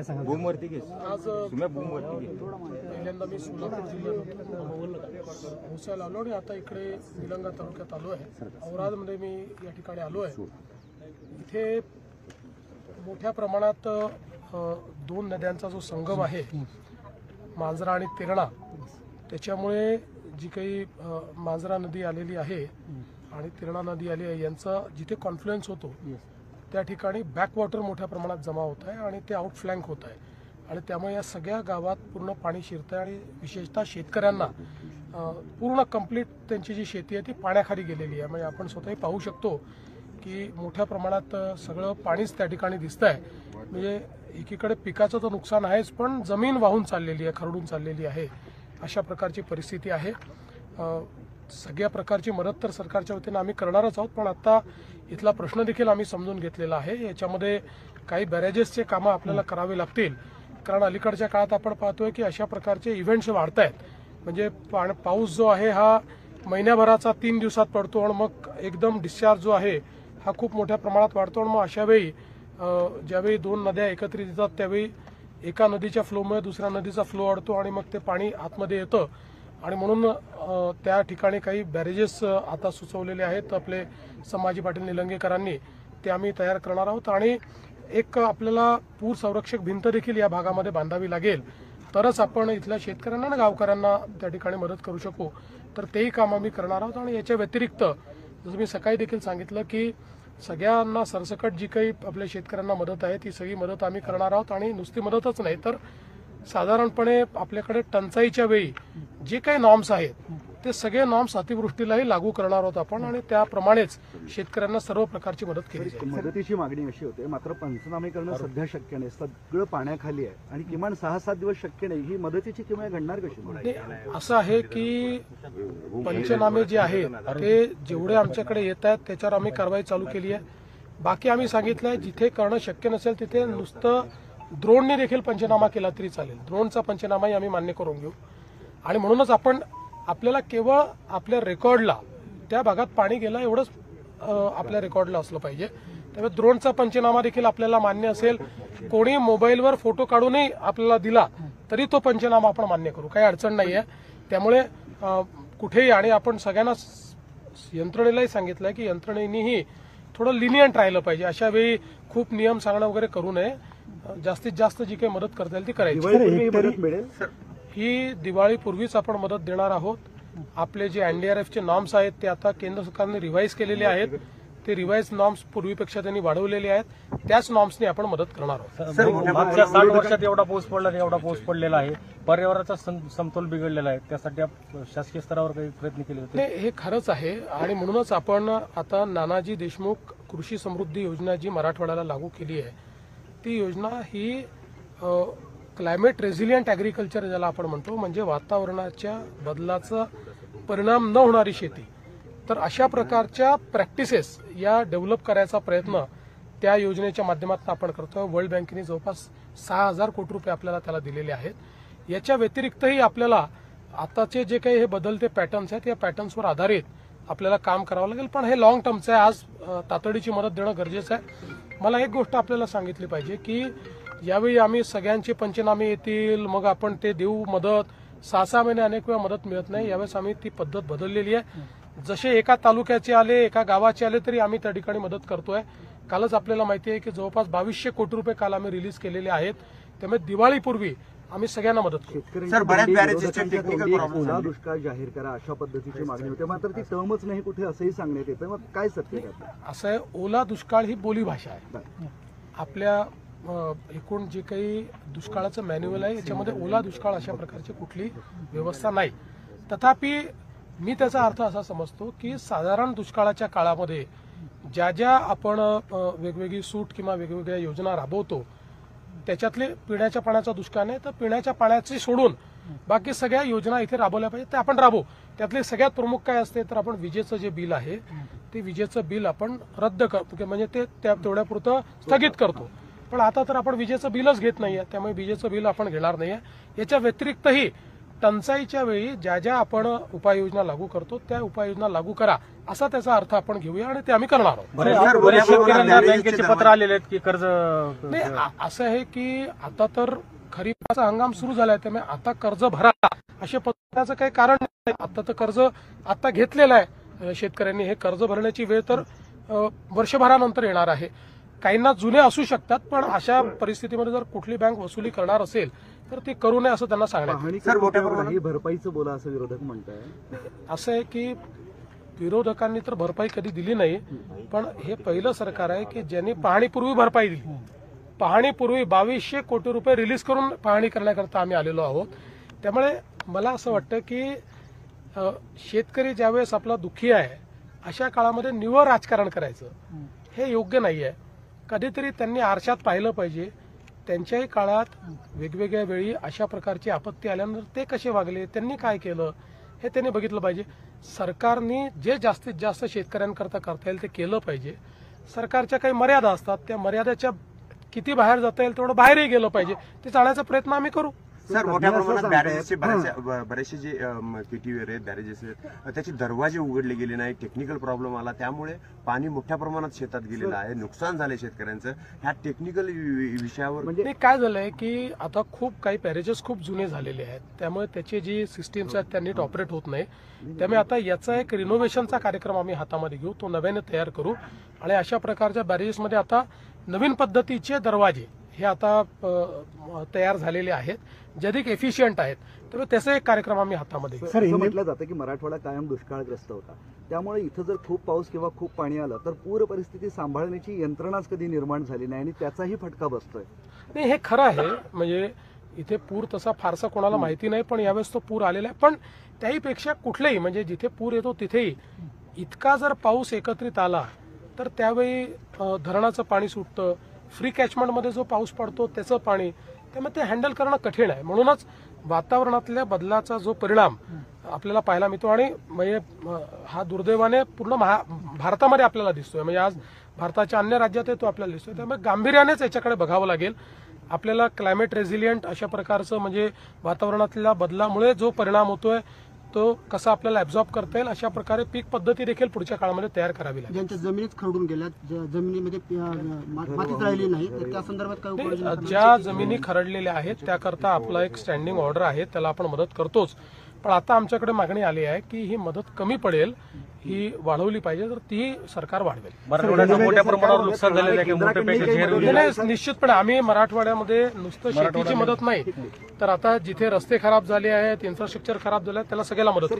सांगा. बूमवरती घे. आज तुम्ही बूमवरती घे. पहिल्यांदा मी सोलापूर जिल्ह्यात भोसायला आलो आणि आता इकडे निलंगा तालुक्यात आलो आहे. औरादमध्ये मी या ठिकाणी आलो आहे. इथे मोठ्या प्रमाणात दोन नद्यांचा जो संगम आहे, मांजरा आणि तेरणा, त्याच्यामुळे जी काही मांजरा नदी आलेली आहे आणि तेरणा नदी आली आहे यांचा जिथे कॉन्फ्लुएन्स होतो त्या ठिकाणी बॅकवॉटर मोठ्या प्रमाणात जमा होत आहे आणि ते आउटफ्लँक होत आहे आणि त्यामुळे या सगळ्या गावात पूर्ण पाणी शिरतं आहे आणि विशेषतः शेतकऱ्यांना पूर्ण कंप्लीट त्यांची जी शेती आहे ती पाण्याखाली गेलेली आहे. म्हणजे आपण स्वतःही पाहू शकतो की मोठ्या प्रमाणात सगळं पाणीच त्या ठिकाणी दिसतं आहे. म्हणजे एकीकडे पिकाचं तर नुकसान आहेच, पण जमीन वाहून चाललेली आहे, खरडून चाललेली आहे. अशा प्रकारची परिस्थिती आहे. सगळ्या प्रकारची मदत तर सरकारच्या वतीनं आम्ही करणारच आहोत, पण आता इथला प्रश्न देखील आम्ही समजून घेतलेला आहे. याच्यामध्ये काही बॅरेजेसचे कामं आपल्याला करावे लागतील, कारण अलीकडच्या काळात आपण पाहतोय की अशा प्रकारचे इव्हेंट्स वाढत आहेत. म्हणजे पाऊस जो आहे हा महिन्याभराचा 3 दिवसात पडतो आणि मग एकदम डिस्चार्ज जो आहे हा खूप मोठ्या प्रमाणात वाढतो आणि मग अशावेळी ज्यावेळी दोन नद्या एकत्रित येतात त्यावेळी एका नदीच्या फ्लोमुळे दुसऱ्या नदीचा फ्लो अडतो आणि मग ते पाणी आतमध्ये येतं. आणि म्हणून त्या ठिकाणी काही बॅरेजेस आता सुचवलेले आहेत आपले संभाजी पाटील निलंगेकरांनी, ते आम्ही तयार करणार आहोत. आणि एक आपल्याला पूर संरक्षक भिंत देखील या भागामध्ये बांधावी लागेल, तरच आपण इथल्या शेतकऱ्यांना आणि गावकऱ्यांना त्या ठिकाणी मदत करू शकू. तर तेही काम आम्ही करणार आहोत. आणि याच्या व्यतिरिक्त जसं मी सकाळी देखील सांगितलं की सगळ्यांना सरसकट जी काही आपल्या शेतकऱ्यांना मदत आहे ती सगळी मदत आम्ही करणार आहोत. आणि नुसती मदतच नाही तर साधारणपणे आपल्याकडे टंचाईच्या वेळी जे काही नॉर्म्स आहेत ते सगळे नॉर्म्स अतिवृष्टीलाही लागू करणार आहोत आपण, आणि त्याप्रमाणेच शेतकऱ्यांना सर्व प्रकारची मदत केली जाईल. मदतीची मागणी अशी होते, मात्र पंचनामे करणं सध्या शक्य नाही, सगळं पाण्याखाली आहे आणि किमान 6-7 दिवस शक्य नाही. ही मदतीची किंमत घडणार कशी? असं आहे की पंचनामे जे आहेत ते जेवढे आमच्याकडे येत आहेत त्याच्यावर आम्ही कारवाई चालू केली आहे. बाकी आम्ही सांगितलंय जिथे करणं शक्य नसेल तिथे नुसतं ड्रोनने देखील पंचनामा केला तरी चालेल. ड्रोनचा पंचनामाही आम्ही मान्य करून घेऊ. आणि म्हणूनच आपल्याला केवळ आपल्या रेकॉर्डला त्या भागात पाणी गेलं एवढंच आपल्या रेकॉर्डला असलं पाहिजे. त्यामुळे ड्रोनचा पंचनामा देखील आपल्याला मान्य असेल. कोणी मोबाईलवर फोटो काढूनही आपल्याला दिला तरी तो पंचनामा आपण मान्य करू, काही अडचण नाही आहे. त्यामुळे कुठेही, आणि आपण सगळ्यांना यंत्रणेलाही सांगितलंय की यंत्रणेनेही थोडं लिनियंट राहिलं पाहिजे. अशा वेळी खूप नियम सांगणं वगैरे करू नये. जास्तीत जास्त जी काही मदत करता येईल ती करायची. ही दिवाळीपूर्वीच आपण मदत देणार आहोत. आपले जे एनडीआरएफचे नॉर्म्स आहेत ते आता केंद्र सरकारने रिवाईज केलेले आहेत. ते रिवाईज नॉर्म्स पूर्वीपेक्षा त्यांनी वाढवलेले आहेत. त्याच नॉर्म्सने आपण मदत करणार आहोत. मागच्या 60 वर्षात एवढा पाऊस पडलेला आहे, पर्यावरणाचा समतोल बिघडलेला आहे. त्यासाठी शासकीय स्तरावर काही प्रयत्न केले होते? नाही, हे खरंच आहे. आणि म्हणूनच आपण आता नानाजी देशमुख कृषी समृद्धी योजना जी मराठवाड्याला लागू केली आहे ती योजना ही क्लायमेट रेझिलियंट ॲग्रिकल्चर ज्याला आपण म्हणतो, म्हणजे वातावरणाच्या बदलाचा परिणाम न होणारी शेती. तर अशा प्रकारच्या प्रॅक्टिसेस या डेव्हलप करायचा प्रयत्न त्या योजनेच्या माध्यमातून आपण करतोय. वर्ल्ड बँकेने जवळपास 6,000 कोटी रुपये आपल्याला त्याला दिलेले आहेत. याच्या व्यतिरिक्तही आपल्याला आताचे जे काही हे बदलते पॅटर्न्स आहेत या पॅटर्न्सवर आधारित आपल्याला काम करावं लागेल. पण हे लॉंग टर्मचं आहे. आज तातडीची मदत देणं गरजेचं आहे. मला एक गोष्ट आपल्याला सांगितली पाहिजे की यावेळी आम्ही सगळ्यांचे पंचनामे येतील मग आपण ते देऊ मदत. 6-6 महिने अनेक वेळा मदत मिळत नाही. यावेळेस आम्ही ती पद्धत बदललेली आहे. जसे एका तालुक्याचे आले, एका गावाचे आले तरी आम्ही त्या ठिकाणी मदत करतोय. कालच आपल्याला माहिती आहे की जवळपास 2200 कोटी रुपये काल आम्ही रिलीज केलेले आहेत. त्यामुळे दिवाळीपूर्वी आम्ही सगळ्यांना मदत करू. ओला दुष्काळ जाहीर करा अशा पद्धतीची मागणी होते, मात्र ती टर्मच नाही कुठे असंही सांगण्यात येतं. मग काय सत्य असं आहे, ओला दुष्काळ ही बोलीभाषा आहे. आपल्या एकूण जे काही दुष्काळाचं मॅन्युअल आहे याच्यामध्ये ओला दुष्काळ अशा प्रकारची कुठली व्यवस्था नाही. तथापि मी त्याचा अर्थ असा समजतो की साधारण दुष्काळाच्या काळामध्ये ज्या ज्या आपण वेगवेगळी सूट किंवा वेगवेगळ्या योजना राबवतो त्याच्यातले पिण्याच्या पाण्याचा दुष्काळ नाही तर पिण्याच्या पाण्याची सोडून बाकी सगळ्या योजना इथे राबवल्या पाहिजेत, ते आपण राबवू. त्यातले सगळ्यात प्रमुख काय असते तर आपण विजेचं जे बिल आहे ते विजेचं बिल आपण रद्द करतो, म्हणजे ते तेवढ्यापुरतं स्थगित करतो. पण आता तर आपण विजेचं बिलच घेत नाहीये, त्यामुळे विजेचं बिल आपण घेणार नाहीये. याच्या व्यतिरिक्तही टंचाईच्या वेळी ज्या ज्या आपण उपाययोजना लागू करतो त्या उपाययोजना लागू करा असा त्याचा अर्थ आपण घेऊया आणि ते आम्ही करणार आहोत. बऱ्याच शेतकऱ्यांना बँकेचे पत्र आलेले आहेत की कर्ज नाही असं आहे की आता तर खरीपाचा हंगाम सुरू झालाय, त्यामुळे आता कर्ज भरा अशा पद्धतीचं काही कारण नाही. आता तर कर्ज आता घेतलेलं आहे शेतकऱ्यांनी. हे कर्ज भरण्याची वेळ तर वर्षभरानंतर येणार आहे. काहींना जुने असू शकतात, पण अशा परिस्थितीमध्ये जर कुठली बँक वसुली करणार असेल तर ती करू नये असं त्यांना सांगण्यात पाहणी केल्यावर ही भरपाईचं बोला असं विरोधक म्हणताय. असं आहे की विरोधकांनी तर भरपाई कधी दिली नाही, पण हे पहिलं सरकार आहे की ज्यांनी पाहणीपूर्वी भरपाई दिली. पाहणीपूर्वी 2200 कोटी रुपये रिलीज करून पाहणी करण्याकरता आम्ही आलेलो आहोत. त्यामुळे मला असं वाटतं की शेतकरी ज्यावेळेस आपला दुःखी आहे अशा काळामध्ये निव्वळ राजकारण करायचं हे योग्य नाही आहे. कधीतरी त्यांनी आरशात पाहिलं पाहिजे. त्यांच्याही काळात वेगवेगळ्या वेळी अशा प्रकारची आपत्ती आल्यानंतर ते कसे वागले, त्यांनी काय केलं हे त्यांनी बघितलं पाहिजे. सरकारने जे जास्तीत जास्त शेतकऱ्यांकरता करता येईल ते केलं पाहिजे. सरकारच्या काही मर्यादा असतात, त्या मर्यादेच्या किती बाहेर जाता येईल तेवढं बाहेरही गेलं पाहिजे. ते जाण्याचा प्रयत्न आम्ही करू. सर, मोठ्या प्रमाणात बॅरेजेसचे बरेचसे जे केटीवेर आहेत, बॅरेजेस आहेत, त्याचे दरवाजे उघडले गेले नाही, टेक्निकल प्रॉब्लेम आला, त्यामुळे पाणी मोठ्या प्रमाणात शेतात गेलेलं आहे, नुकसान झालंय शेतकऱ्यांचं. ह्या टेक्निकल विषयावर म्हणजे काय झालंय की आता खूप काही बॅरेजेस खूप जुने झालेले आहेत, त्यामुळे त्याची जी सिस्टीम्स आहेत त्या नीट ऑपरेट होत नाही. त्यामुळे आता याचा एक रिनोव्हेशनचा कार्यक्रम आम्ही हातामध्ये घेऊ, तो नव्याने तयार करू आणि अशा प्रकारच्या बॅरेजेसमध्ये आता नवीन पद्धतीचे दरवाजे हे आता तयार झालेले आहेत, जे अधिक एफिशियंट आहेत. तर त्याचा एक कार्यक्रम आम्ही हातामध्ये घेऊ. असं म्हटलं जातं की मराठवाडा कायम दुष्काळग्रस्त होता, त्यामुळे इथं जर खूप पाऊस किंवा खूप पाणी आलं तर पूर परिस्थिती सांभाळण्याची यंत्रणाच कधी निर्माण झाली नाही आणि त्याचाही फटका बसतोय. नाही, हे खरं आहे. म्हणजे इथे पूर तसा फारसा कोणाला माहिती नाही, पण यावेळेस तो पूर आलेला आहे. पण त्याहीपेक्षा कुठलेही म्हणजे जिथे पूर येतो तिथेही इतका जर पाऊस एकत्रित आला तर त्यावेळी धरणाचं पाणी सुटतं, फ्री कॅचमेंटमध्ये जो पाऊस पडतो त्याचं पाणी, त्यामुळे ते हँडल करणं कठीण आहे. म्हणूनच वातावरणातल्या बदलाचा जो परिणाम आपल्याला पाहायला मिळतो आणि म्हणजे हा दुर्दैवाने पूर्ण भारतामध्ये आपल्याला दिसतोय. म्हणजे आज भारताच्या अन्य राज्यात तो आपल्याला दिसतोय. त्यामुळे गांभीर्यानेच याच्याकडे बघावं लागेल. आपल्याला क्लायमेट रेझिलियंट अशा प्रकारचं म्हणजे वातावरणातल्या बदलामुळे जो परिणाम होतोय तो कसा आपल्याला ऍब्झॉर्ब करता येईल अशा प्रकारे पीक पद्धती देखील पुढच्या काळामध्ये तयार करावी लागेल. ज्यांच्या जमिनीत खरडून गेल्या, जमिनीमध्ये मातीच राहिली नाही, तर त्या संदर्भात काय उपाययोजना? ज्या जमिनी खरडलेल्या आहेत त्याकरता आपला एक स्टँडिंग ऑर्डर आहे, त्याला आपण मदत करतोच. पण आता आमच्याकडे मागणी आली आहे की ही मदत कमी पडेल, ही वाढवली पाहिजे, तर ती सरकार वाढवेल. मराठवाड्याचं मोठ्या प्रमाणावर नुकसान झालेलं आहे, मोठे पॅकेज निश्चितपणे आम्ही मराठवाड्यामध्ये नुसतं शेतीची मदत नाही तर आता जिथे रस्ते खराब झाले आहेत, इन्फ्रास्ट्रक्चर खराब झालं आहे, त्याला सगळ्याला मदत.